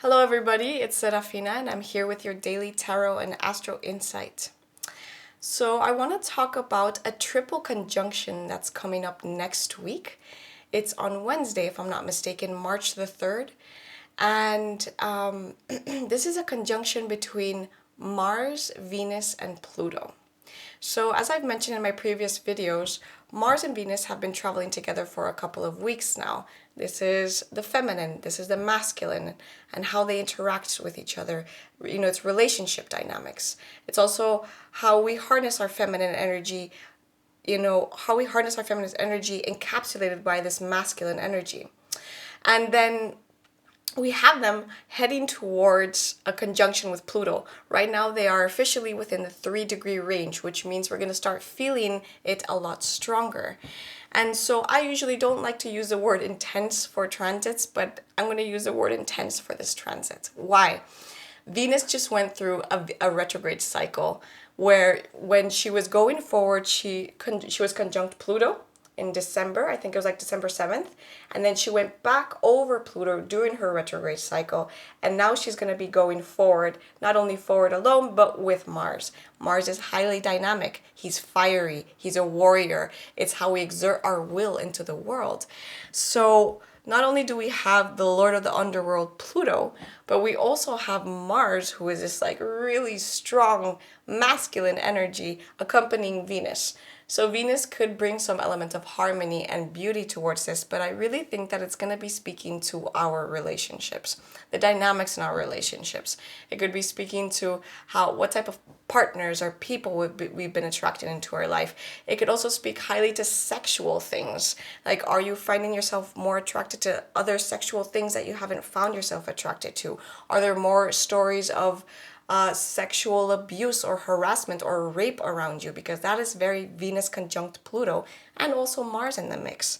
Hello everybody, it's Serafina and I'm here with your daily tarot and astro insight. So I want to talk about a triple conjunction that's coming up next week. It's on Wednesday, if I'm not mistaken, March the 3rd. And this is a conjunction between Mars, Venus, and Pluto. So as I've mentioned in my previous videos, Mars and Venus have been traveling together for a couple of weeks now. This is the feminine, this is the masculine, and how they interact with each other. You know, it's relationship dynamics. It's also how we harness our feminine energy, how we harness our feminine energy encapsulated by this masculine energy. And then we have them heading towards a conjunction with Pluto. Right now they are officially within the 3-degree range, which means we're going to start feeling it a lot stronger. And so I usually don't like to use the word intense for transits, but I'm going to use the word intense for this transit. Why? Venus just went through a retrograde cycle where when she was going forward, she was conjunct Pluto in December. I think it was like December 7th. And then she went back over Pluto during her retrograde cycle. And now she's going to be going forward, not only forward alone, but with Mars. Mars is highly dynamic. He's fiery. He's a warrior. It's how we exert our will into the world. So not only do we have the Lord of the Underworld, Pluto, but we also have Mars, who is this like really strong masculine energy accompanying Venus. So Venus could bring some element of harmony and beauty towards this, but I really think that it's going to be speaking to our relationships, the dynamics in our relationships. It could be speaking to what type of partners or people we've been attracted into our life. It could also speak highly to sexual things. Like, are you finding yourself more attracted to other sexual things that you haven't found yourself attracted to? Are there more stories of sexual abuse or harassment or rape around you? Because that is very Venus conjunct Pluto and also Mars in the mix.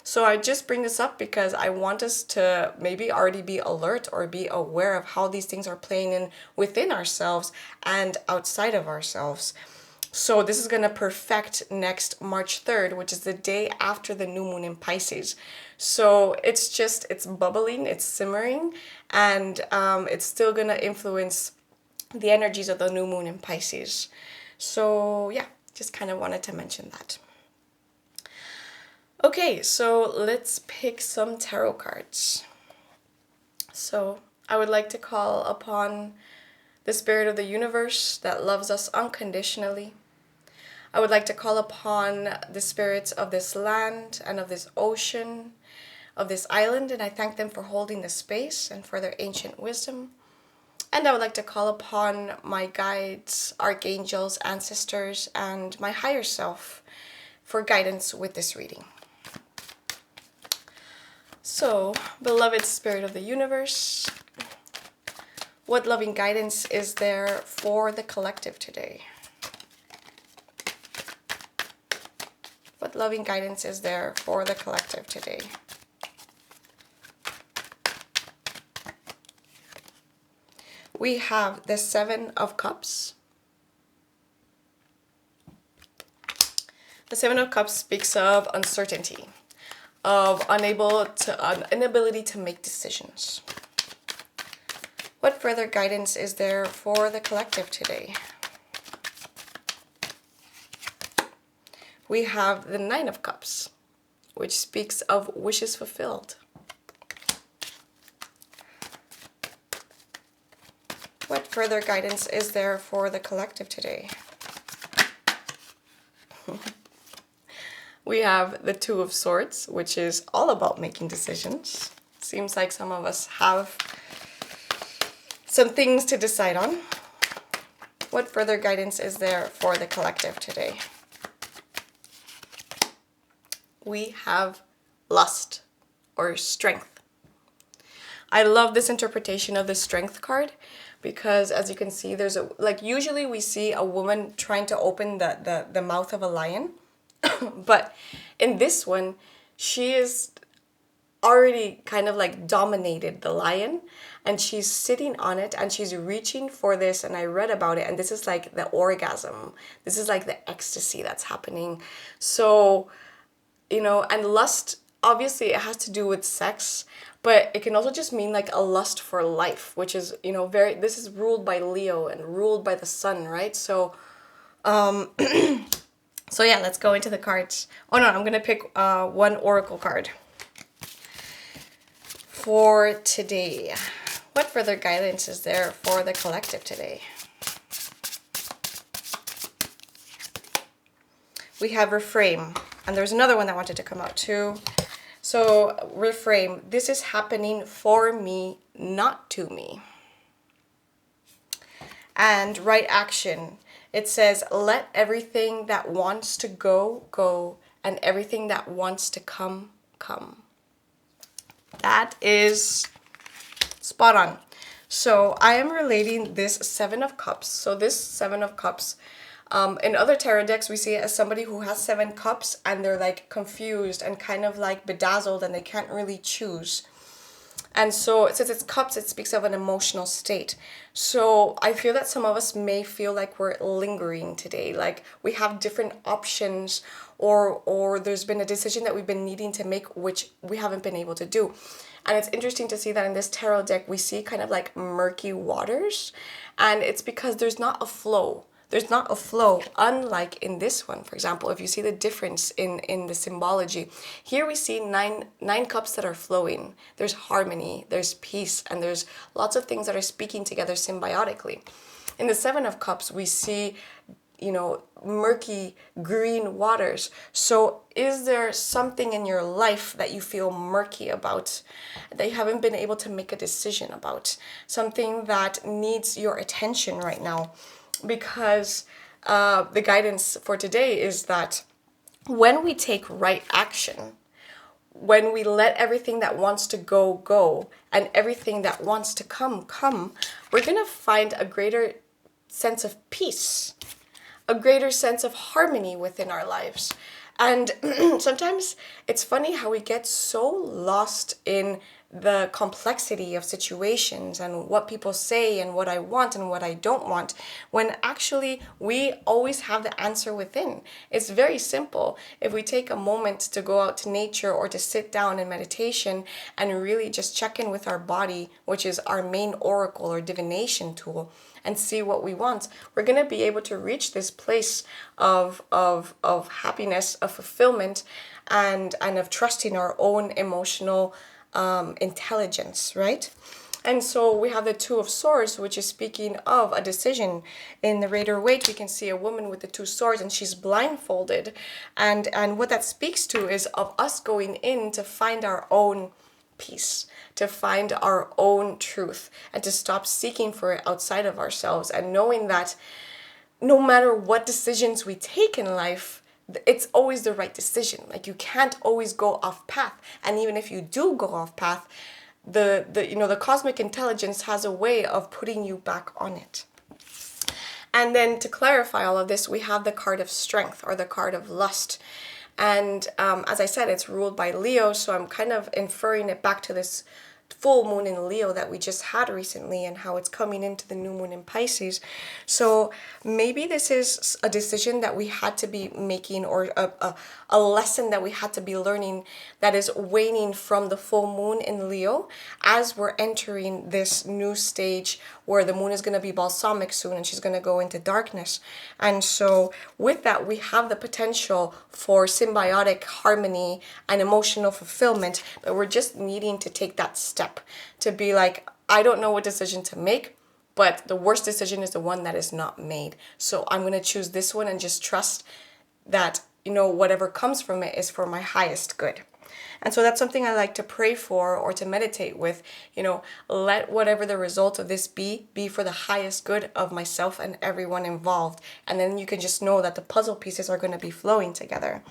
So I just bring this up because I want us to maybe already be alert or be aware of how these things are playing in within ourselves and outside of ourselves. So this is going to perfect next March 3rd, which is the day after the new moon in Pisces. So it's bubbling, it's simmering, and it's still going to influence the energies of the new moon in Pisces. So yeah, just kind of wanted to mention that. Okay, so let's pick some tarot cards. So I would like to call upon the spirit of the universe that loves us unconditionally. I would like to call upon the spirits of this land and of this ocean, of this island, and I thank them for holding the space and for their ancient wisdom. And I would like to call upon my guides, archangels, ancestors, and my higher self for guidance with this reading. So, beloved spirit of the universe, what loving guidance is there for the collective today? What loving guidance is there for the collective today? We have the 7 of Cups. The 7 of Cups speaks of uncertainty, of inability to make decisions. What further guidance is there for the collective today? We have the 9 of Cups, which speaks of wishes fulfilled. What further guidance is there for the collective today? We have the 2 of Swords, which is all about making decisions. Seems like some of us have some things to decide on. What further guidance is there for the collective today? We have lust or strength. I love this interpretation of the Strength card because, as you can see, there's usually we see a woman trying to open the mouth of a lion. But in this one, she is already kind of like dominated the lion and she's sitting on it and she's reaching for this, and I read about it, and this is like the orgasm. This is like the ecstasy that's happening. So, and lust, obviously it has to do with sex, But it can also just mean like a lust for life, which is, this is ruled by Leo and ruled by the sun, right? So so yeah, let's go into the cards. Oh no, I'm gonna pick one oracle card for today. What further guidance is there for the collective today? We have reframe, and there's another one that wanted to come out too. So reframe, this is happening for me, not to me. And right action, it says, let everything that wants to go, go, and everything that wants to come, come. That is spot on. So I am relating this Seven of Cups. So this Seven of Cups, in other tarot decks, we see it as somebody who has 7 cups and they're like confused and kind of like bedazzled and they can't really choose. And so since it's cups, it speaks of an emotional state. So I feel that some of us may feel like we're lingering today, like we have different options, or there's been a decision that we've been needing to make which we haven't been able to do. And it's interesting to see that in this tarot deck we see kind of like murky waters, and it's because there's not a flow. There's not a flow, unlike in this one. For example, if you see the difference in the symbology, here we see nine cups that are flowing. There's harmony, there's peace, and there's lots of things that are speaking together symbiotically. In the Seven of Cups, we see, murky green waters. So is there something in your life that you feel murky about, that you haven't been able to make a decision about? Something that needs your attention right now? Because the guidance for today is that when we take right action, when we let everything that wants to go, go, and everything that wants to come, come, we're going to find a greater sense of peace, a greater sense of harmony within our lives. And sometimes it's funny how we get so lost in the complexity of situations and what people say and what I want and what I don't want, when actually we always have the answer within. It's very simple. If we take a moment to go out to nature or to sit down in meditation and really just check in with our body, which is our main oracle or divination tool, and see what we want, we're going to be able to reach this place of happiness, of fulfillment, and of trusting our own emotional intelligence, right? And so we have the Two of Swords, which is speaking of a decision. In the Rider-Waite, we can see a woman with the 2 swords and she's blindfolded. And what that speaks to is of us going in to find our own peace, to find our own truth, and to stop seeking for it outside of ourselves, and knowing that no matter what decisions we take in life, it's always the right decision. Like, you can't always go off path, and even if you do go off path, the cosmic intelligence has a way of putting you back on it. And then to clarify all of this, we have the card of strength, or the card of lust. And as I said, it's ruled by Leo, so I'm kind of inferring it back to this full moon in Leo that we just had recently and how it's coming into the new moon in Pisces. So maybe this is a decision that we had to be making, or a lesson that we had to be learning, that is waning from the full moon in Leo as we're entering this new stage where the moon is going to be balsamic soon and she's going to go into darkness. And so with that, we have the potential for symbiotic harmony and emotional fulfillment, but we're just needing to take that step to be like, I don't know what decision to make, but the worst decision is the one that is not made. So I'm going to choose this one and just trust that, whatever comes from it is for my highest good. And so that's something I like to pray for or to meditate with. Let whatever the result of this be for the highest good of myself and everyone involved. And then you can just know that the puzzle pieces are going to be flowing together.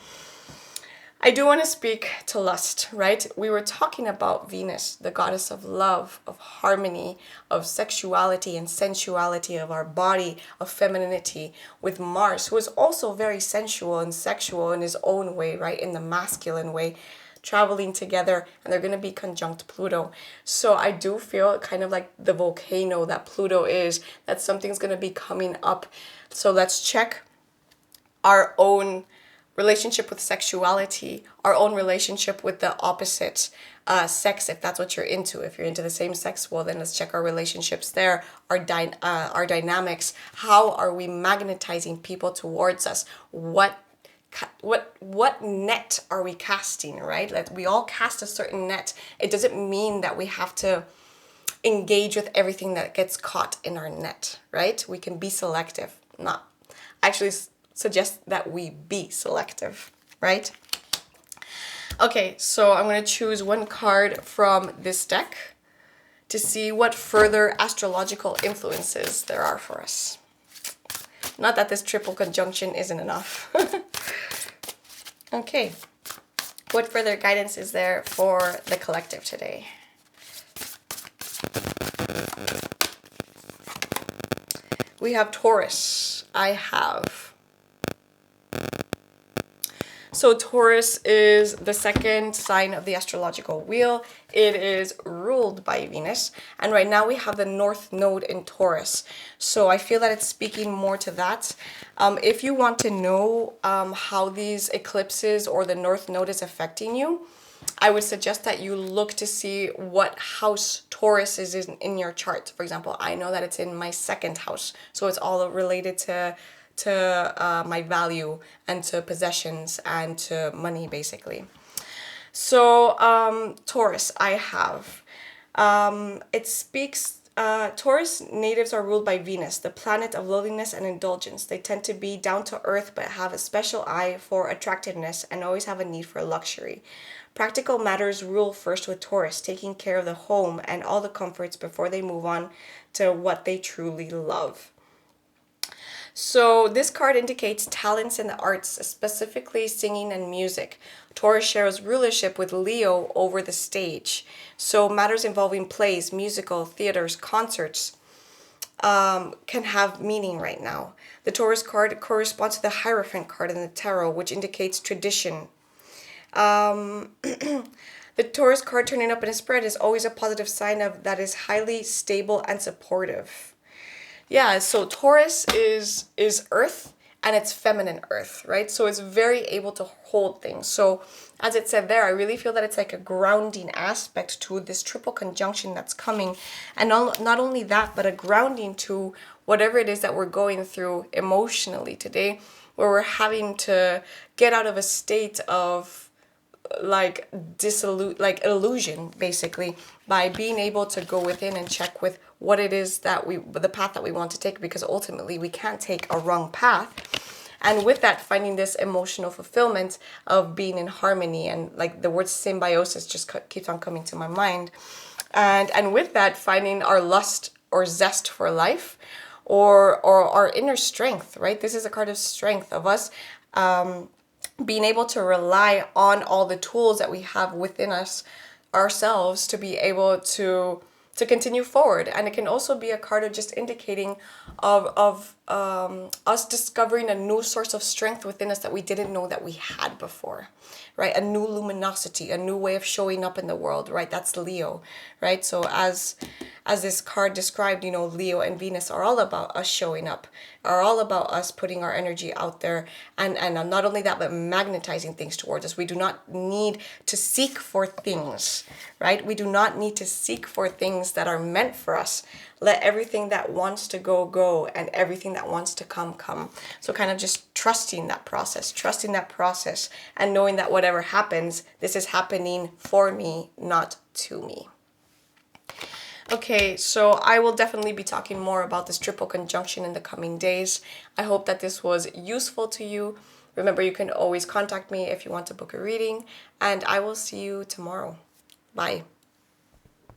I do want to speak to lust, right? We were talking about Venus, the goddess of love, of harmony, of sexuality and sensuality of our body, of femininity, with Mars, who is also very sensual and sexual in his own way, right? In the masculine way, traveling together, and they're going to be conjunct Pluto. So I do feel kind of like the volcano that Pluto is, that something's going to be coming up. So let's check our own relationship with sexuality, our own relationship with the opposite, sex, if that's what you're into. If you're into the same sex, well, then let's check our relationships there, our dynamics. How are we magnetizing people towards us? What net are we casting, right? Like, we all cast a certain net. It doesn't mean that we have to engage with everything that gets caught in our net, right? We can be selective. Not actually suggest that we be selective, right? Okay, so I'm going to choose one card from this deck to see what further astrological influences there are for us. Not that this triple conjunction isn't enough. Okay, what further guidance is there for the collective today? We have Taurus. I have. So Taurus is the second sign of the astrological wheel. It is ruled by Venus. And right now we have the North Node in Taurus. So I feel that it's speaking more to that. If you want to know how these eclipses or the North Node is affecting you, I would suggest that you look to see what house Taurus is in your chart. For example, I know that it's in my second house. So it's all related to my value and to possessions and to money, basically. So Taurus, I have. It speaks, Taurus natives are ruled by Venus, the planet of lowliness and indulgence. They tend to be down to earth but have a special eye for attractiveness and always have a need for luxury. Practical matters rule first with Taurus, taking care of the home and all the comforts before they move on to what they truly love. So this card indicates talents in the arts, specifically singing and music. Taurus shares rulership with Leo over the stage. So matters involving plays, musical, theaters, concerts can have meaning right now. The Taurus card corresponds to the Hierophant card in the tarot, which indicates tradition. The Taurus card turning up in a spread is always a positive sign of that is highly stable and supportive. Yeah, so Taurus is earth, and it's feminine earth, right? So it's very able to hold things. So as it said there, I really feel that it's like a grounding aspect to this triple conjunction that's coming. And not only that, but a grounding to whatever it is that we're going through emotionally today, where we're having to get out of a state of like illusion, basically, by being able to go within and check with what it is that the path that we want to take, because ultimately we can't take a wrong path. And with that, finding this emotional fulfillment of being in harmony, and like the word symbiosis just keeps on coming to my mind. And with that, finding our lust or zest for life, or our inner strength, right? This is a card of strength, of us being able to rely on all the tools that we have within us ourselves to be able to continue forward. And it can also be a card of just indicating of us discovering a new source of strength within us that we didn't know that we had before, right? A new luminosity, a new way of showing up in the world, right? That's Leo, right? So as this card described, you know, Leo and Venus are all about us showing up, are all about us putting our energy out there, and not only that, but magnetizing things towards us. We do not need to seek for things, right? We do not need to seek for things that are meant for us. Let everything that wants to go, go, and everything that wants to come, come. So kind of just trusting that process, and knowing that whatever happens, this is happening for me, not to me. Okay, so I will definitely be talking more about this triple conjunction in the coming days. I hope that this was useful to you. Remember, you can always contact me if you want to book a reading, and I will see you tomorrow. Bye.